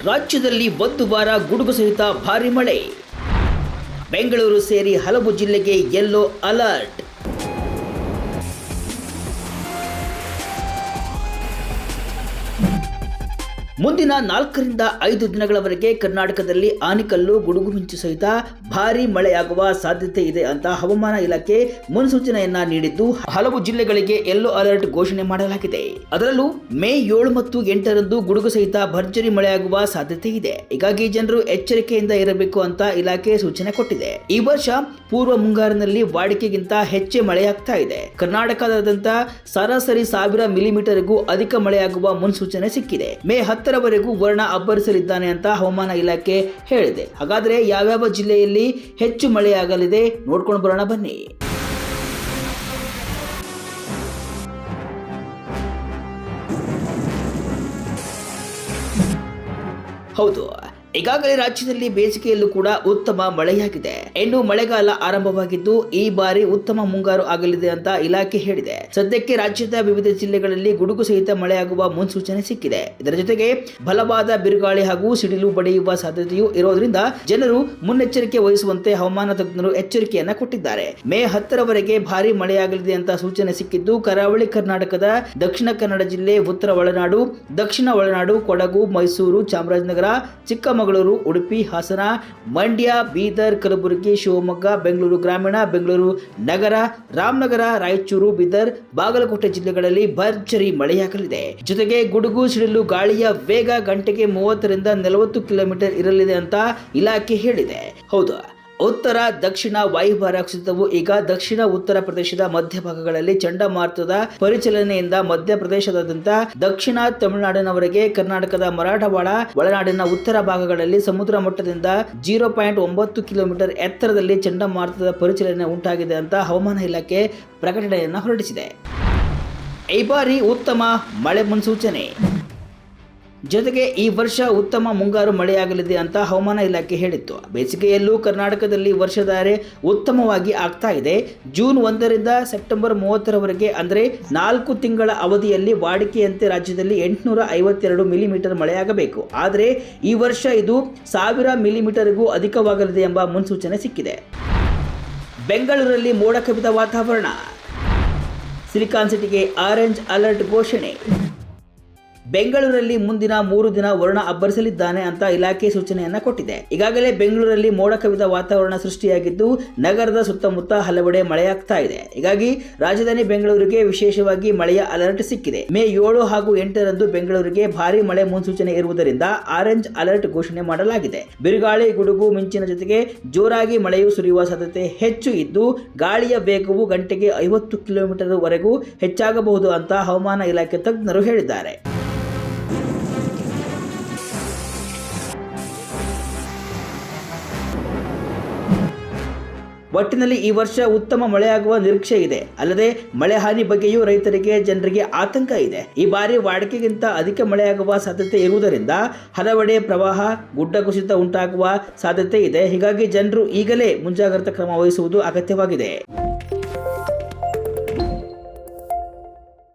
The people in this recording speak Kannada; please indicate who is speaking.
Speaker 1: ರಾಜ್ಯದಲ್ಲಿ ಒಂದು ವಾರ ಗುಡುಗು ಸಹಿತ ಭಾರಿ ಮಳೆ. ಬೆಂಗಳೂರು ಸೇರಿ ಹಲವು ಜಿಲ್ಲೆಗೆ ಯೆಲ್ಲೋ ಅಲರ್ಟ್. ಮುಂದಿನ 4 ರಿಂದ 5 ದಿನಗಳವರೆಗೆ ಕರ್ನಾಟಕದಲ್ಲಿ ಆನಿಕಲ್ಲು, ಗುಡುಗು ಮಿಂಚು ಸಹಿತ ಭಾರೀ ಮಳೆಯಾಗುವ ಸಾಧ್ಯತೆ ಇದೆ ಅಂತ ಹವಾಮಾನ ಇಲಾಖೆ ಮುನ್ಸೂಚನೆಯನ್ನ ನೀಡಿದ್ದು, ಹಲವು ಜಿಲ್ಲೆಗಳಿಗೆ ಯೆಲ್ಲೋ ಅಲರ್ಟ್ ಘೋಷಣೆ ಮಾಡಲಾಗಿದೆ. ಅದರಲ್ಲೂ ಮೇ 7 ಮತ್ತು 8ರಂದು ಗುಡುಗು ಸಹಿತ ಭರ್ಜರಿ ಮಳೆಯಾಗುವ ಸಾಧ್ಯತೆ ಇದೆ. ಹೀಗಾಗಿ ಜನರು ಎಚ್ಚರಿಕೆಯಿಂದ ಇರಬೇಕು ಅಂತ ಇಲಾಖೆ ಸೂಚನೆ ಕೊಟ್ಟಿದೆ. ಈ ವರ್ಷ ಪೂರ್ವ ಮುಂಗಾರಿನಲ್ಲಿ ವಾಡಿಕೆಗಿಂತ ಹೆಚ್ಚೇ ಮಳೆಯಾಗ್ತಾ ಇದೆ. ಕರ್ನಾಟಕದಾದ್ಯಂತ ಸರಾಸರಿ 1000 ಮಿಲಿಮೀಟರ್ಗೂ ಅಧಿಕ ಮಳೆಯಾಗುವ ಮುನ್ಸೂಚನೆ ಸಿಕ್ಕಿದೆ. ಮೇ 10ರವರೆಗೂ ವರ್ಣ ಅಬ್ಬರಿಸಲಿದ್ದಾನೆ ಅಂತ ಹವಾಮಾನ ಇಲಾಖೆ ಹೇಳಿದೆ. ಹಾಗಾದ್ರೆ ಯಾವ್ಯಾವ ಜಿಲ್ಲೆಯಲ್ಲಿ ಹೆಚ್ಚು ಮಳೆಯಾಗಲಿದೆ ನೋಡ್ಕೊಂಡು ಬರೋಣ ಬನ್ನಿ. ಹೌದು, ಈಗಾಗಲೇ ರಾಜ್ಯದಲ್ಲಿ ಬೇಸಿಗೆಯಲ್ಲೂ ಕೂಡ ಉತ್ತಮ ಮಳೆಯಾಗಿದೆ. ಇನ್ನು ಮಳೆಗಾಲ ಆರಂಭವಾಗಿದ್ದು ಈ ಬಾರಿ ಉತ್ತಮ ಮುಂಗಾರು ಆಗಲಿದೆ ಅಂತ ಇಲಾಖೆ ಹೇಳಿದೆ. ಸದ್ಯಕ್ಕೆ ರಾಜ್ಯದ ವಿವಿಧ ಜಿಲ್ಲೆಗಳಲ್ಲಿ ಗುಡುಗು ಸಹಿತ ಮಳೆಯಾಗುವ ಮುನ್ಸೂಚನೆ ಸಿಕ್ಕಿದೆ. ಇದರ ಜೊತೆಗೆ ಬಲವಾದ ಬಿರುಗಾಳಿ ಹಾಗೂ ಸಿಡಿಲು ಬಡಿಯುವ ಸಾಧ್ಯತೆಯೂ ಇರೋದ್ರಿಂದ ಜನರು ಮುನ್ನೆಚ್ಚರಿಕೆ ವಹಿಸುವಂತೆ ಹವಾಮಾನ ತಜ್ಞರು ಎಚ್ಚರಿಕೆಯನ್ನ ಕೊಟ್ಟಿದ್ದಾರೆ. ಮೇ 10ರವರೆಗೆ ಭಾರಿ ಮಳೆಯಾಗಲಿದೆ ಅಂತ ಸೂಚನೆ ಸಿಕ್ಕಿದ್ದು, ಕರಾವಳಿ ಕರ್ನಾಟಕದ ದಕ್ಷಿಣ ಕನ್ನಡ ಜಿಲ್ಲೆ, ಉತ್ತರ ಒಳನಾಡು, ದಕ್ಷಿಣ ಒಳನಾಡು, ಕೊಡಗು, ಮೈಸೂರು, ಚಾಮರಾಜನಗರ, ಚಿಕ್ಕಮಗಳೂರು, ಉಡುಪಿ, ಹಾಸನ, ಮಂಡ್ಯ, ಬೀದರ್, ಕಲಬುರಗಿ, ಶಿವಮೊಗ್ಗ, ಬೆಂಗಳೂರು ಗ್ರಾಮೀಣ, ಬೆಂಗಳೂರು ನಗರ, ರಾಮನಗರ, ರಾಯಚೂರು, ಬೀದರ್, ಬಾಗಲಕೋಟೆ ಜಿಲ್ಲೆಗಳಲ್ಲಿ ಭರ್ಜರಿ ಮಳೆಯಾಗಲಿದೆ. ಜೊತೆಗೆ ಗುಡುಗು ಸಿಡಿಲು ಗಾಳಿಯ ವೇಗ ಗಂಟೆಗೆ 30 ರಿಂದ 40 ಕಿಲೋಮೀಟರ್ ಇರಲಿದೆ ಅಂತ ಇಲಾಖೆ ಹೇಳಿದೆ. ಹೌದು, ಉತ್ತರ ದಕ್ಷಿಣ ವಾಯುಭಾರ ಕುಸಿತವು ಈಗ ದಕ್ಷಿಣ ಉತ್ತರ ಪ್ರದೇಶದ ಮಧ್ಯಭಾಗಗಳಲ್ಲಿ ಚಂಡಮಾರುತದ ಪರಿಚಲನೆಯಿಂದ ಮಧ್ಯಪ್ರದೇಶದಾದ್ಯಂತ ದಕ್ಷಿಣ ತಮಿಳುನಾಡಿನವರೆಗೆ, ಕರ್ನಾಟಕದ ಮರಾಠವಾಡ, ಒಳನಾಡಿನ ಉತ್ತರ ಭಾಗಗಳಲ್ಲಿ ಸಮುದ್ರ ಮಟ್ಟದಿಂದ 0.9 ಕಿಲೋಮೀಟರ್ ಎತ್ತರದಲ್ಲಿ ಚಂಡಮಾರುತದ ಪರಿಚಲನೆ ಉಂಟಾಗಿದೆ ಅಂತ ಹವಾಮಾನ ಇಲಾಖೆ ಪ್ರಕಟಣೆಯನ್ನು ಹೊರಡಿಸಿದೆ. ಈ ಬಾರಿ ಉತ್ತಮ ಮಳೆ ಮುನ್ಸೂಚನೆ. ಜೊತೆಗೆ ಈ ವರ್ಷ ಉತ್ತಮ ಮುಂಗಾರು ಮಳೆಯಾಗಲಿದೆ ಅಂತ ಹವಾಮಾನ ಇಲಾಖೆ ಹೇಳಿತ್ತು. ಬೇಸಿಗೆಯಲ್ಲೂ ಕರ್ನಾಟಕದಲ್ಲಿ ವರ್ಷಧಾರೆ ಉತ್ತಮವಾಗಿ ಆಗ್ತಾ ಇದೆ. ಜೂನ್ 1ರಿಂದ ಸೆಪ್ಟೆಂಬರ್ 30ರವರೆಗೆ ಅಂದರೆ 4 ತಿಂಗಳ ಅವಧಿಯಲ್ಲಿ ವಾಡಿಕೆಯಂತೆ ರಾಜ್ಯದಲ್ಲಿ 852 ಮಿಲಿಮೀಟರ್ ಮಳೆಯಾಗಬೇಕು. ಆದರೆ ಈ ವರ್ಷ ಇದು 1000 ಮಿಲಿಮೀಟರ್ಗೂ ಅಧಿಕವಾಗಲಿದೆ ಎಂಬ ಮುನ್ಸೂಚನೆ ಸಿಕ್ಕಿದೆ. ಬೆಂಗಳೂರಲ್ಲಿ ಮೋಡ ಕವಿದ ವಾತಾವರಣ. ಸಿಲಿಕಾನ್ ಸಿಟಿಗೆ ಆರೆಂಜ್ ಅಲರ್ಟ್ ಘೋಷಣೆ. ಬೆಂಗಳೂರಲ್ಲಿ ಮುಂದಿನ 3 ದಿನ ವರುಣ ಅಬ್ಬರಿಸಲಿದ್ದಾನೆ ಅಂತ ಇಲಾಖೆ ಸೂಚನೆಯನ್ನ ಕೊಟ್ಟಿದೆ. ಈಗಾಗಲೇ ಬೆಂಗಳೂರಲ್ಲಿ ಮೋಡ ಕವಿದ ವಾತಾವರಣ ಸೃಷ್ಟಿಯಾಗಿದ್ದು, ನಗರದ ಸುತ್ತಮುತ್ತ ಹಲವೆಡೆ ಮಳೆಯಾಗ್ತಾ ಇದೆ. ಹೀಗಾಗಿ ರಾಜಧಾನಿ ಬೆಂಗಳೂರಿಗೆ ವಿಶೇಷವಾಗಿ ಮಳೆಯ ಅಲರ್ಟ್ ಸಿಕ್ಕಿದೆ. ಮೇ 7 ಹಾಗೂ 8ರಂದು ಬೆಂಗಳೂರಿಗೆ ಭಾರಿ ಮಳೆ ಮುನ್ಸೂಚನೆ ಇರುವುದರಿಂದ ಆರೆಂಜ್ ಅಲರ್ಟ್ ಘೋಷಣೆ ಮಾಡಲಾಗಿದೆ. ಬಿರುಗಾಳಿ, ಗುಡುಗು ಮಿಂಚಿನ ಜೊತೆಗೆ ಜೋರಾಗಿ ಮಳೆಯು ಸುರಿಯುವ ಸಾಧ್ಯತೆ ಹೆಚ್ಚು ಇದ್ದು, ಗಾಳಿಯ ವೇಗವು ಗಂಟೆಗೆ 50 ಕಿಲೋಮೀಟರ್ ವರೆಗೂ ಹೆಚ್ಚಾಗಬಹುದು ಅಂತ ಹವಾಮಾನ ಇಲಾಖೆ ತಜ್ಞರು ಹೇಳಿದ್ದಾರೆ. ಒಟ್ಟಿನಲ್ಲಿ ಈ ವರ್ಷ ಉತ್ತಮ ಮಳೆಯಾಗುವ ನಿರೀಕ್ಷೆ ಇದೆ. ಅಲ್ಲದೆ ಮಳೆ ಹಾನಿ ಬಗ್ಗೆಯೂ ರೈತರಿಗೆ, ಜನರಿಗೆ ಆತಂಕ ಇದೆ. ಈ ಬಾರಿ ವಾಡಿಕೆಗಿಂತ ಅಧಿಕ ಮಳೆಯಾಗುವ ಸಾಧ್ಯತೆ ಇರುವುದರಿಂದ ಹಲವೆಡೆ ಪ್ರವಾಹ, ಗುಡ್ಡ ಕುಸಿತ ಉಂಟಾಗುವ ಸಾಧ್ಯತೆ ಇದೆ. ಹೀಗಾಗಿ ಜನರು ಈಗಲೇ ಮುಂಜಾಗ್ರತಾ ಕ್ರಮ ವಹಿಸುವುದು ಅಗತ್ಯವಾಗಿದೆ.